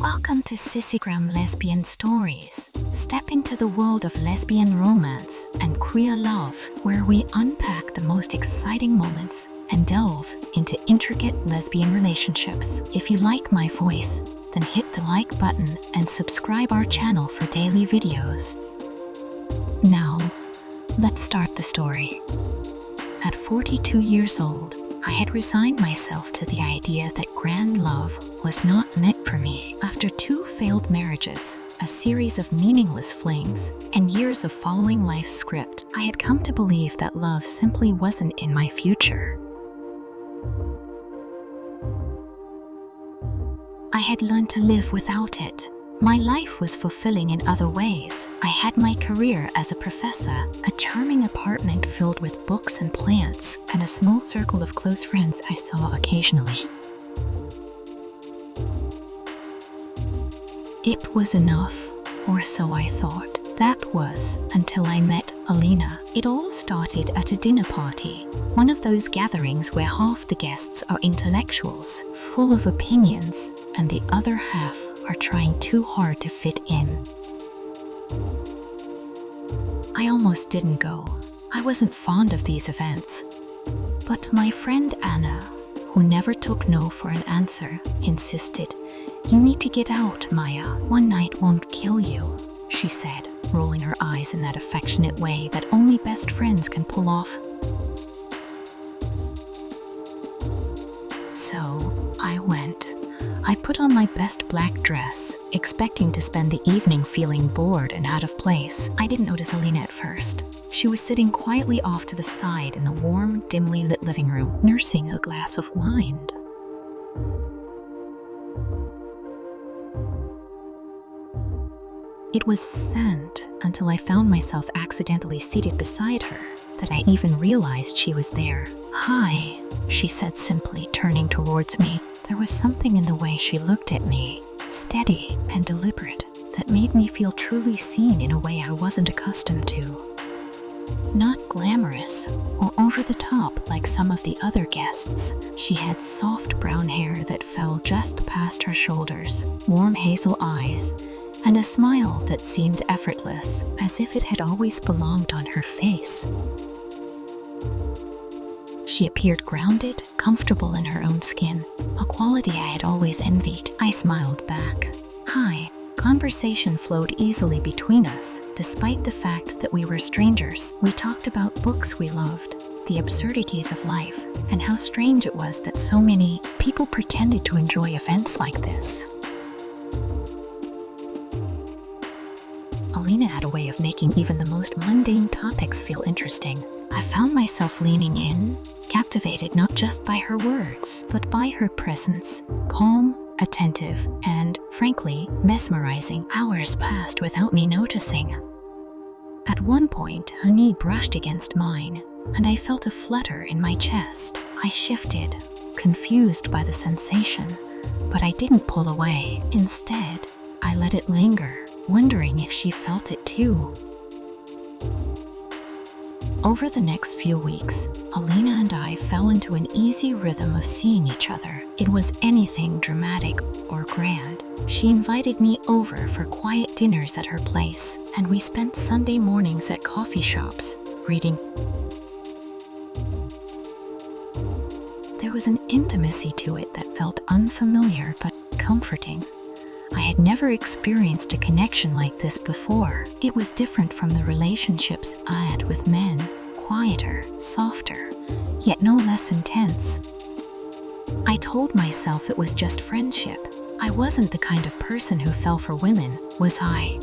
Welcome to Sissygram Lesbian Stories. Step into the world of lesbian romance and queer love, where we unpack the most exciting moments and delve into intricate lesbian relationships. If you like my voice, then hit the like button and subscribe our channel for daily videos. Now, let's start the story. At 42 years old, I had resigned myself to the idea that grand love was not meant for me. After 2 failed marriages, a series of meaningless flings, and years of following life's script, I had come to believe that love simply wasn't in my future. I had learned to live without it. My life was fulfilling in other ways. I had my career as a professor, a charming apartment filled with books and plants, and a small circle of close friends I saw occasionally. It was enough, or so I thought. That was until I met Alina. It all started at a dinner party, one of those gatherings where half the guests are intellectuals, full of opinions, and the other half are trying too hard to fit in. I almost didn't go. I wasn't fond of these events. But my friend Anna, who never took no for an answer, insisted, "You need to get out, Maya. One night won't kill you," she said, rolling her eyes in that affectionate way that only best friends can pull off. So I went. I put on my best black dress, expecting to spend the evening feeling bored and out of place. I didn't notice Alina at first. She was sitting quietly off to the side in the warm, dimly lit living room, nursing a glass of wine. It was scent until I found myself accidentally seated beside her that I even realized she was there. "Hi," she said simply, turning towards me. There was something in the way she looked at me, steady and deliberate, that made me feel truly seen in a way I wasn't accustomed to. Not glamorous or over the top like some of the other guests. She had soft brown hair that fell just past her shoulders, warm hazel eyes, and a smile that seemed effortless, as if it had always belonged on her face. She appeared grounded, comfortable in her own skin, a quality I had always envied. I smiled back. "Hi." Conversation flowed easily between us, despite the fact that we were strangers. We talked about books we loved, the absurdities of life, and how strange it was that so many people pretended to enjoy events like this. Alina had a way of making even the most mundane topics feel interesting. I found myself leaning in, captivated not just by her words, but by her presence, calm, attentive, and, frankly, mesmerizing. Hours passed without me noticing. At one point, her knee brushed against mine, and I felt a flutter in my chest. I shifted, confused by the sensation, but I didn't pull away. Instead, I let it linger, wondering if she felt it too. Over the next few weeks, Alina and I fell into an easy rhythm of seeing each other. It was anything dramatic or grand. She invited me over for quiet dinners at her place, and we spent Sunday mornings at coffee shops, reading. There was an intimacy to it that felt unfamiliar but comforting. I had never experienced a connection like this before. It was different from the relationships I had with men, quieter, softer, yet no less intense. I told myself it was just friendship. I wasn't the kind of person who fell for women, was I?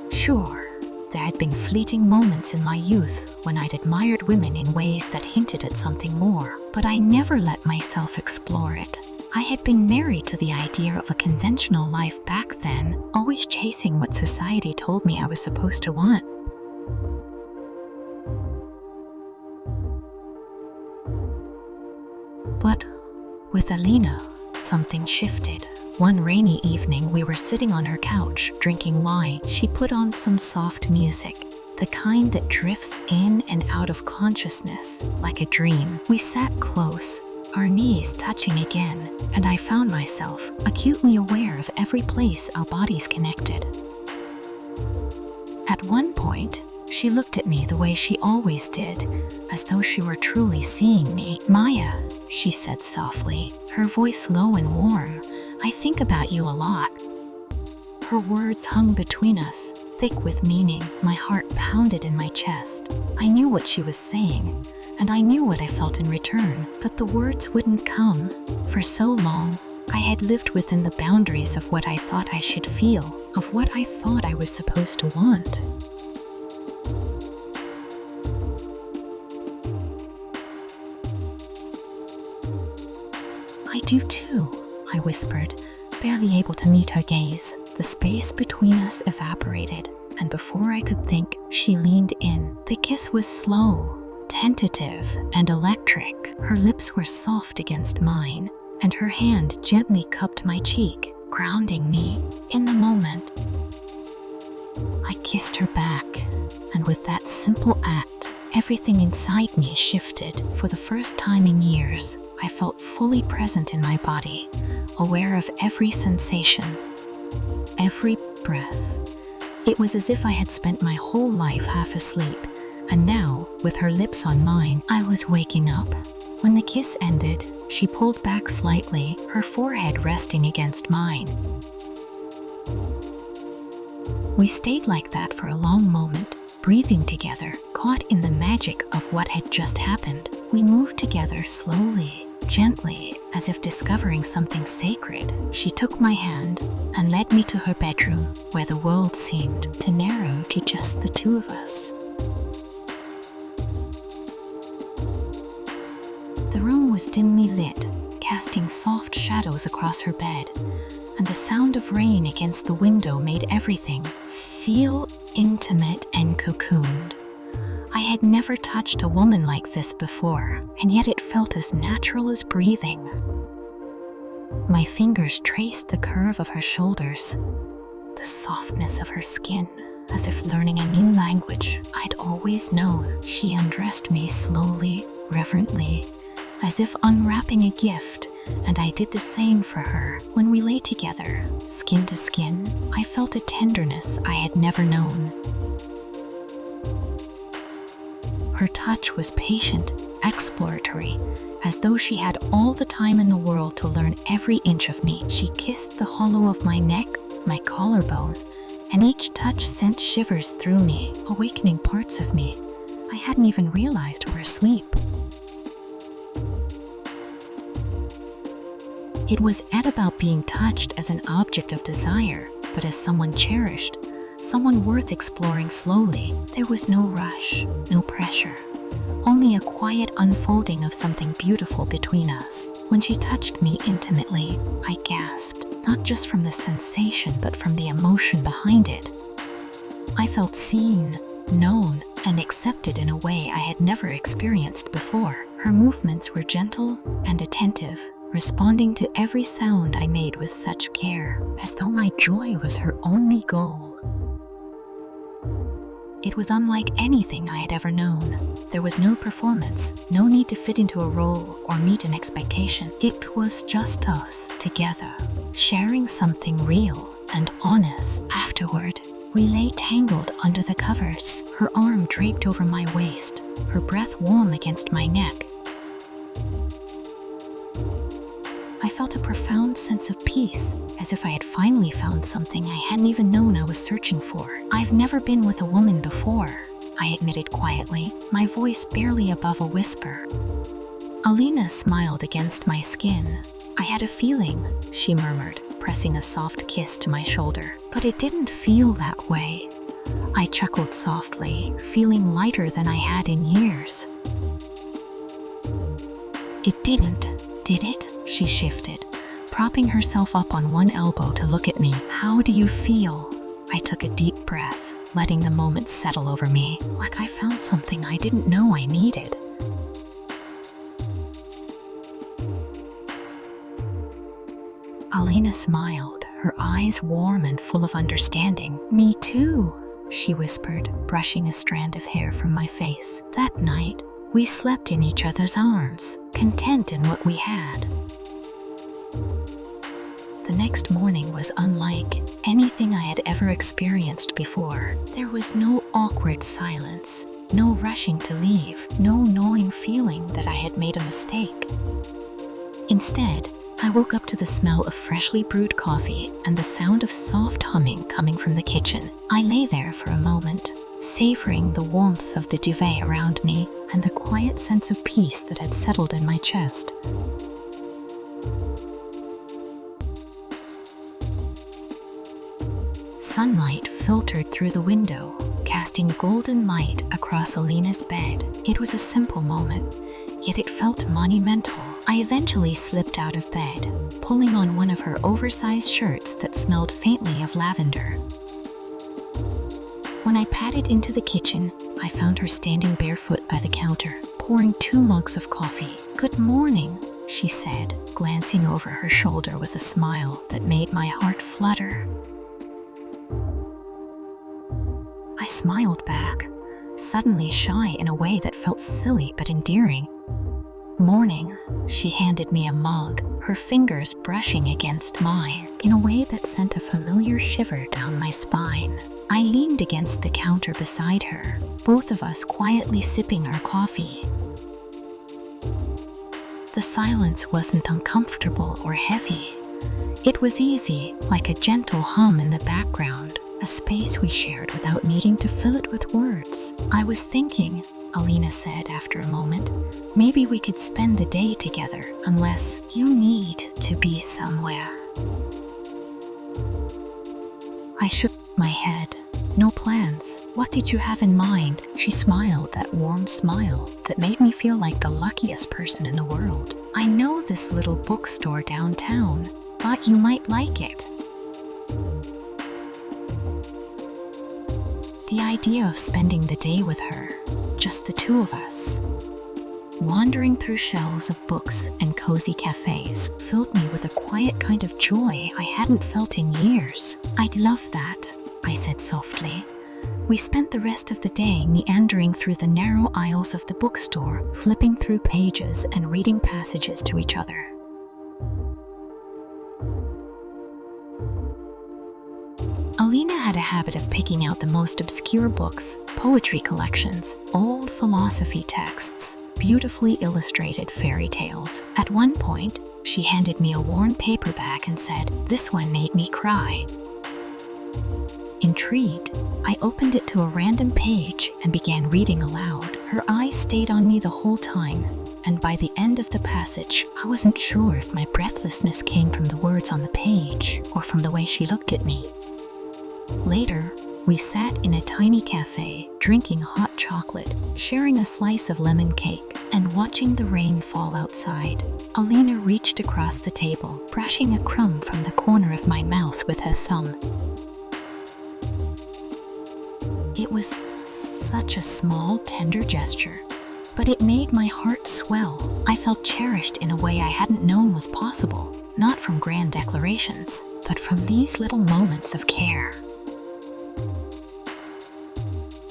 Sure, there had been fleeting moments in my youth when I'd admired women in ways that hinted at something more, but I never let myself explore it. I had been married to the idea of a conventional life back then, always chasing what society told me I was supposed to want. But with Alina, something shifted. One rainy evening, we were sitting on her couch, drinking wine. She put on some soft music, the kind that drifts in and out of consciousness like a dream. We sat close, our knees touching again, and I found myself acutely aware of every place our bodies connected. At one point, she looked at me the way she always did, as though she were truly seeing me. "Maya," she said softly, her voice low and warm, "I think about you a lot." Her words hung between us, thick with meaning. My heart pounded in my chest. I knew what she was saying, and I knew what I felt in return, but the words wouldn't come. For so long, I had lived within the boundaries of what I thought I should feel, of what I thought I was supposed to want. "I do too," I whispered, barely able to meet her gaze. The space between us evaporated, and before I could think, she leaned in. The kiss was slow, tentative, and electric. Her lips were soft against mine, and her hand gently cupped my cheek, grounding me in the moment. I kissed her back, and with that simple act, everything inside me shifted. For the first time in years, I felt fully present in my body, aware of every sensation, every breath. It was as if I had spent my whole life half asleep, and now, with her lips on mine, I was waking up. When the kiss ended, she pulled back slightly, her forehead resting against mine. We stayed like that for a long moment, breathing together, caught in the magic of what had just happened. We moved together slowly, gently, as if discovering something sacred. She took my hand and led me to her bedroom, where the world seemed to narrow to just the two of us. The room was dimly lit, casting soft shadows across her bed, and the sound of rain against the window made everything feel intimate and cocooned. I had never touched a woman like this before, and yet it felt as natural as breathing. My fingers traced the curve of her shoulders, the softness of her skin, as if learning a new language I'd always known. She undressed me slowly, reverently, as if unwrapping a gift, and I did the same for her. When we lay together, skin to skin, I felt a tenderness I had never known. Her touch was patient, exploratory, as though she had all the time in the world to learn every inch of me. She kissed the hollow of my neck, my collarbone, and each touch sent shivers through me, awakening parts of me I hadn't even realized were asleep. It was about being touched as an object of desire, but as someone cherished, someone worth exploring slowly. There was no rush, no pressure, only a quiet unfolding of something beautiful between us. When she touched me intimately, I gasped, not just from the sensation, but from the emotion behind it. I felt seen, known, and accepted in a way I had never experienced before. Her movements were gentle and attentive, responding to every sound I made with such care, as though my joy was her only goal. It was unlike anything I had ever known. There was no performance, no need to fit into a role or meet an expectation. It was just us, together, sharing something real and honest. Afterward, we lay tangled under the covers, her arm draped over my waist, her breath warm against my neck. I felt a profound sense of peace, as if I had finally found something I hadn't even known I was searching for. "I've never been with a woman before," I admitted quietly, my voice barely above a whisper. Alina smiled against my skin. "I had a feeling," she murmured, pressing a soft kiss to my shoulder. "But it didn't feel that way." I chuckled softly, feeling lighter than I had in years. "It didn't, did it?" She shifted, propping herself up on one elbow to look at me. "How do you feel?" I took a deep breath, letting the moment settle over me, like I found something I didn't know I needed. Alina smiled, her eyes warm and full of understanding. "Me too," she whispered, brushing a strand of hair from my face. "That night, We slept in each other's arms, content in what we had. The next morning was unlike anything I had ever experienced before. There was no awkward silence, no rushing to leave, no gnawing feeling that I had made a mistake. Instead, I woke up to the smell of freshly brewed coffee and the sound of soft humming coming from the kitchen. I lay there for a moment, savoring the warmth of the duvet around me and the quiet sense of peace that had settled in my chest. Sunlight filtered through the window, casting golden light across Alina's bed. It was a simple moment, yet it felt monumental. I eventually slipped out of bed, pulling on one of her oversized shirts that smelled faintly of lavender. When I padded into the kitchen, I found her standing barefoot by the counter, pouring 2 mugs of coffee. "Good morning," she said, glancing over her shoulder with a smile that made my heart flutter. I smiled back, suddenly shy in a way that felt silly but endearing. "Morning," she handed me a mug, her fingers brushing against mine in a way that sent a familiar shiver down my spine. I leaned against the counter beside her, both of us quietly sipping our coffee. The silence wasn't uncomfortable or heavy. It was easy, like a gentle hum in the background, a space we shared without needing to fill it with words. "I was thinking," Alina said after a moment, "maybe we could spend the day together, unless you need to be somewhere." I shook my head. "No plans. What did you have in mind?" She smiled that warm smile that made me feel like the luckiest person in the world. "I know this little bookstore downtown. Thought you might like it." The idea of spending the day with her, just the two of us, wandering through shelves of books and cozy cafes, filled me with a quiet kind of joy I hadn't felt in years. "I'd love that," I said softly. We spent the rest of the day meandering through the narrow aisles of the bookstore, flipping through pages and reading passages to each other. Alina had a habit of picking out the most obscure books, poetry collections, old philosophy texts, beautifully illustrated fairy tales. At one point, she handed me a worn paperback and said, "This one made me cry." Intrigued, I opened it to a random page and began reading aloud. Her eyes stayed on me the whole time, and by the end of the passage, I wasn't sure if my breathlessness came from the words on the page or from the way she looked at me. Later, we sat in a tiny cafe, drinking hot chocolate, sharing a slice of lemon cake, and watching the rain fall outside. Alina reached across the table, brushing a crumb from the corner of my mouth with her thumb. It was such a small, tender gesture, but it made my heart swell. I felt cherished in a way I hadn't known was possible, not from grand declarations, but from these little moments of care.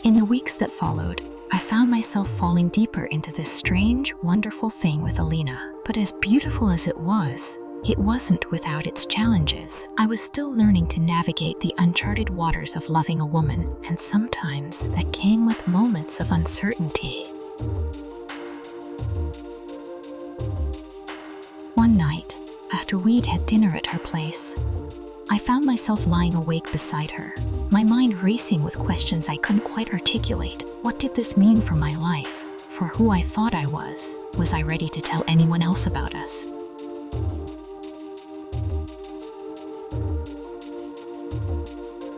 In the weeks that followed, I found myself falling deeper into this strange, wonderful thing with Alina. But as beautiful as it wasn't without its challenges. I was still learning to navigate the uncharted waters of loving a woman, and sometimes that came with moments of uncertainty. One night, after we'd had dinner at her place, I found myself lying awake beside her, my mind racing with questions I couldn't quite articulate. What did this mean for my life? For who I thought I was? Was I ready to tell anyone else about us?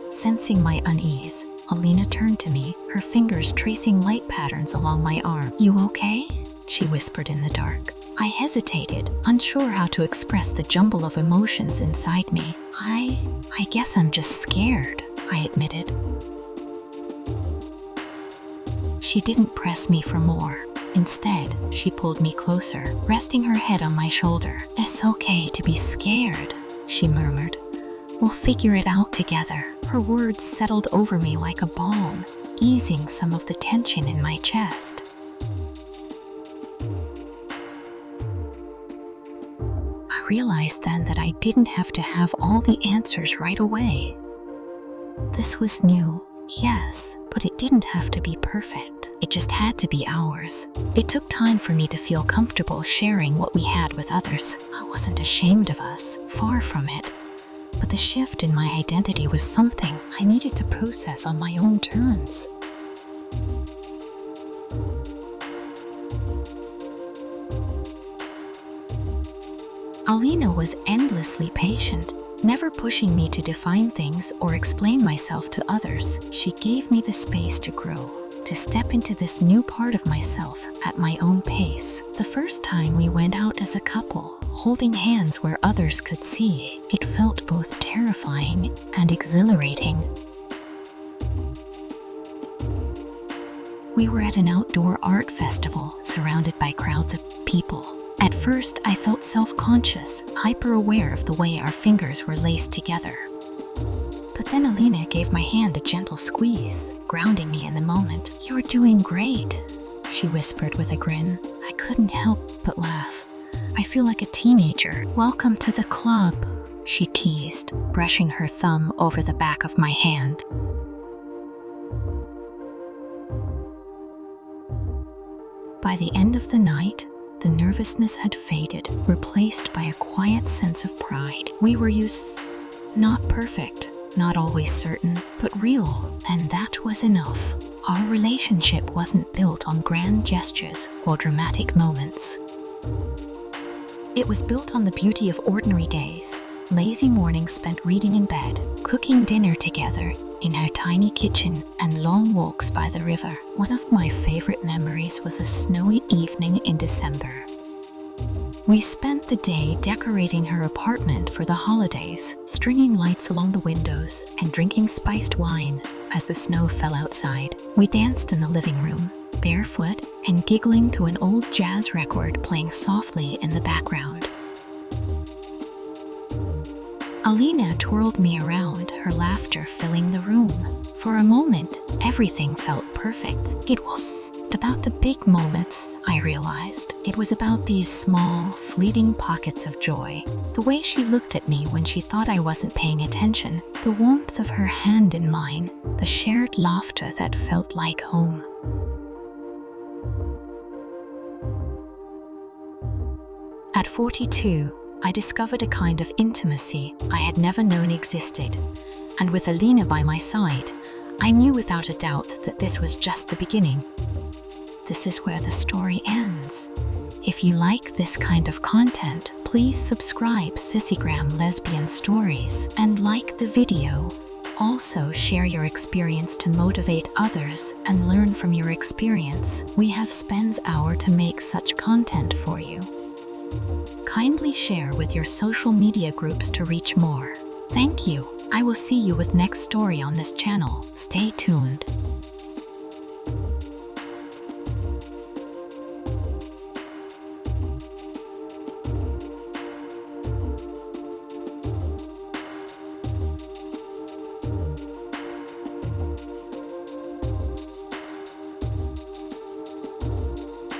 Sensing my unease, Alina turned to me, her fingers tracing light patterns along my arm. "You okay?" she whispered in the dark. I hesitated, unsure how to express the jumble of emotions inside me. I guess I'm just scared," I admitted. She didn't press me for more. Instead, she pulled me closer, resting her head on my shoulder. "It's okay to be scared," she murmured. "We'll figure it out together." Her words settled over me like a balm, easing some of the tension in my chest. realized then that I didn't have to have all the answers right away. This was new, yes, but it didn't have to be perfect. It just had to be ours. It took time for me to feel comfortable sharing what we had with others. I wasn't ashamed of us, far from it. But the shift in my identity was something I needed to process on my own terms. Alina was endlessly patient, never pushing me to define things or explain myself to others. She gave me the space to grow, to step into this new part of myself at my own pace. The first time we went out as a couple, holding hands where others could see, it felt both terrifying and exhilarating. We were at an outdoor art festival, surrounded by crowds of people. At first, I felt self-conscious, hyper-aware of the way our fingers were laced together. But then Alina gave my hand a gentle squeeze, grounding me in the moment. "You're doing great," she whispered with a grin. I couldn't help but laugh. "I feel like a teenager. Welcome to the club," she teased, brushing her thumb over the back of my hand. By the end of the night, the nervousness had faded, replaced by a quiet sense of pride. We were not perfect, not always certain, but real, and that was enough. Our relationship wasn't built on grand gestures or dramatic moments. It was built on the beauty of ordinary days, lazy mornings spent reading in bed, cooking dinner together in her tiny kitchen, and long walks by the river. One of my favorite memories was a snowy evening in December. We spent the day decorating her apartment for the holidays, stringing lights along the windows and drinking spiced wine as the snow fell outside. We danced in the living room, barefoot and giggling to an old jazz record playing softly in the background. Alina twirled me around, her laughter filling the room. For a moment, everything felt perfect. It wasn't about the big moments, I realized. It was about these small, fleeting pockets of joy. The way she looked at me when she thought I wasn't paying attention, the warmth of her hand in mine, the shared laughter that felt like home. At 42, I discovered a kind of intimacy I had never known existed, and with Alina by my side, I knew without a doubt that this was just the beginning. This is where the story ends. If you like this kind of content, please subscribe Sissygram Lesbian Stories and like the video. Also share your experience to motivate others and learn from your experience. We have spent hours to make such content for you. Kindly share with your social media groups to reach more. Thank you. I will see you with next story on this channel. Stay tuned.